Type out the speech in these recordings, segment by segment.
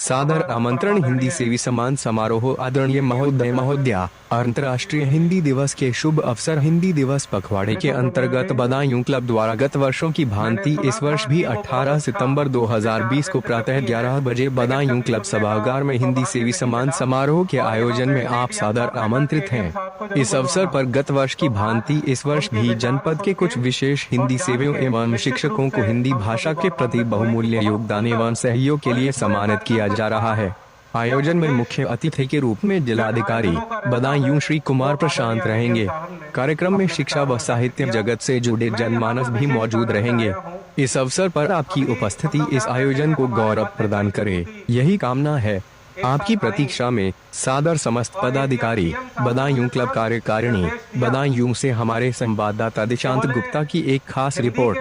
सादर आमंत्रण हिंदी सेवी सम्मान समारोह। आदरणीय महोदय महोदया, अंतर्राष्ट्रीय हिंदी दिवस के शुभ अवसर हिंदी दिवस पखवाड़े के अंतर्गत बदायूं क्लब द्वारा गत वर्षों की भांति इस वर्ष भी 18 सितंबर 2020 को प्रातः 11 बजे बदायूं क्लब सभागार में हिंदी सेवी सम्मान समारोह के आयोजन में आप सादर आमंत्रित हैं। इस अवसर पर गत वर्ष की भांति इस वर्ष भी जनपद के कुछ विशेष हिंदी सेवियों एवं शिक्षकों को हिंदी भाषा के प्रति बहुमूल्य योगदान एवं सहयोग के लिए सम्मानित किया जा रहा है। आयोजन में मुख्य अतिथि के रूप में जिलाधिकारी बदायूं श्री कुमार प्रशांत रहेंगे। कार्यक्रम में शिक्षा व साहित्य जगत से जुड़े जनमानस भी मौजूद रहेंगे। इस अवसर पर आपकी उपस्थिति इस आयोजन को गौरव प्रदान करे, यही कामना है। आपकी प्रतीक्षा में सादर समस्त पदाधिकारी। बदायूं क्लब कार्यकारिणी बदायूं से हमारे संवाददाता दिशांत गुप्ता की एक खास रिपोर्ट।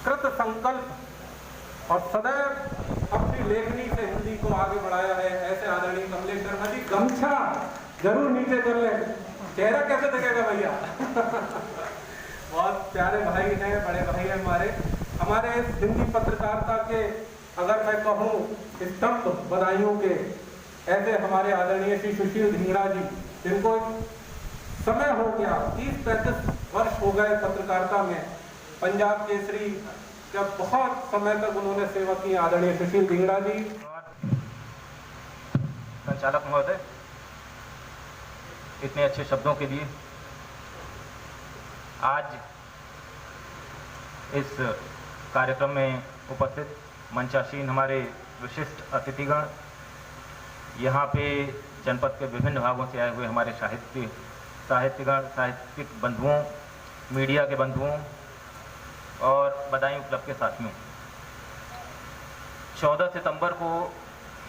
कृत संकल्प और सदैव अपनी लेखनी से हिंदी को आगे बढ़ाया है। ऐसे आदरणीय कमलेश शर्मा जी, गमछा जरूर नीचे कर ले, चेहरा कैसे दिखेगा भैया। बहुत प्यारे भाई हैं, बड़े भाई हैं हमारे इस हिंदी पत्रकारिता के, अगर मैं कहूँ स्तंभ बदायूं के, ऐसे हमारे आदरणीय श्री सुशील धिंगड़ा जी, जिनको समय हो गया 30-35 वर्ष हो गए पत्रकारिता में। पंजाब केसरी जब बहुत समय तक उन्होंने सेवा की, आदरणीय सुशील धिंगड़ा जी। संचालक महोदय, इतने अच्छे शब्दों के लिए। आज इस कार्यक्रम में उपस्थित मंचासीन हमारे विशिष्ट अतिथिगण, यहाँ पे जनपद के विभिन्न भागों से आए हुए हमारे साहित्यगण, साहित्यिक बंधुओं, मीडिया के बंधुओं और बदायूं क्लब के साथियों, 14 सितंबर को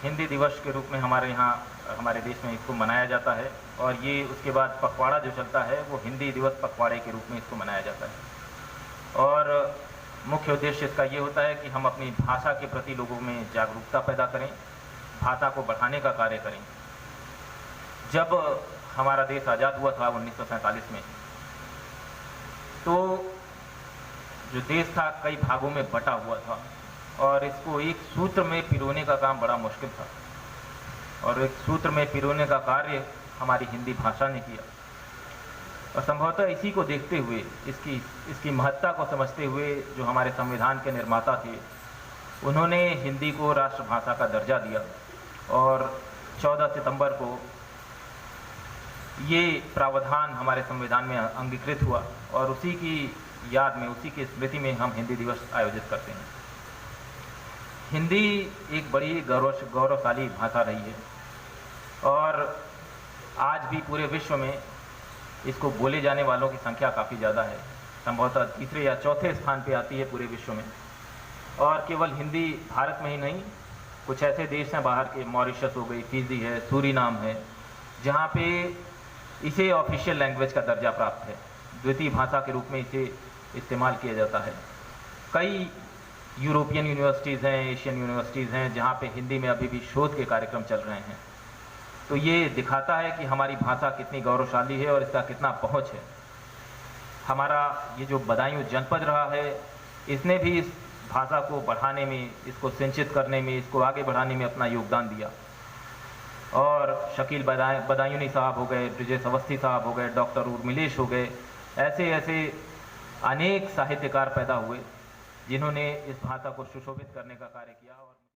हिंदी दिवस के रूप में हमारे यहाँ हमारे देश में इसको मनाया जाता है। और ये उसके बाद पखवाड़ा जो चलता है वो हिंदी दिवस पखवाड़े के रूप में इसको मनाया जाता है। और मुख्य उद्देश्य इसका ये होता है कि हम अपनी भाषा के प्रति लोगों में जागरूकता पैदा करें, भाषा को बढ़ाने का कार्य करें। जब हमारा देश आज़ाद हुआ था 1947 में, तो जो देश था कई भागों में बटा हुआ था और इसको एक सूत्र में पिरोने का काम बड़ा मुश्किल था। और एक सूत्र में पिरोने का कार्य हमारी हिंदी भाषा ने किया। और संभवतः इसी को देखते हुए, इसकी महत्ता को समझते हुए जो हमारे संविधान के निर्माता थे, उन्होंने हिंदी को राष्ट्रभाषा का दर्जा दिया। और 14 सितंबर को ये प्रावधान हमारे संविधान में अंगीकृत हुआ और उसी की याद में, उसी की स्मृति में हम हिंदी दिवस आयोजित करते हैं। हिंदी एक बड़ी गौरवशाली भाषा रही है और आज भी पूरे विश्व में इसको बोले जाने वालों की संख्या काफ़ी ज़्यादा है। संभवतः तीसरे या चौथे स्थान पे आती है पूरे विश्व में। और केवल हिंदी भारत में ही नहीं, कुछ ऐसे देश हैं बाहर के, मॉरिशस हो गई, फिजी है, सूरीनाम है, जहाँ पे इसे ऑफिशियल लैंग्वेज का दर्जा प्राप्त है, द्वितीय भाषा के रूप में इसे इस्तेमाल किया जाता है। कई यूरोपियन यूनिवर्सिटीज़ हैं, एशियन यूनिवर्सिटीज़ हैं, जहाँ पे हिंदी में अभी भी शोध के कार्यक्रम चल रहे हैं। तो ये दिखाता है कि हमारी भाषा कितनी गौरवशाली है और इसका कितना पहुँच है। हमारा ये जो बदायूं जनपद रहा है, इसने भी इस भाषा को बढ़ाने में, इसको सिंचित करने में, इसको आगे बढ़ाने में अपना योगदान दिया। और शकील बदायूनी साहब हो गए, ब्रिजेश अवस्थी साहब हो गए, डॉक्टर उर्मिलेश हो गए, ऐसे ऐसे अनेक साहित्यकार पैदा हुए जिन्होंने इस भाषा को सुशोभित करने का कार्य किया। और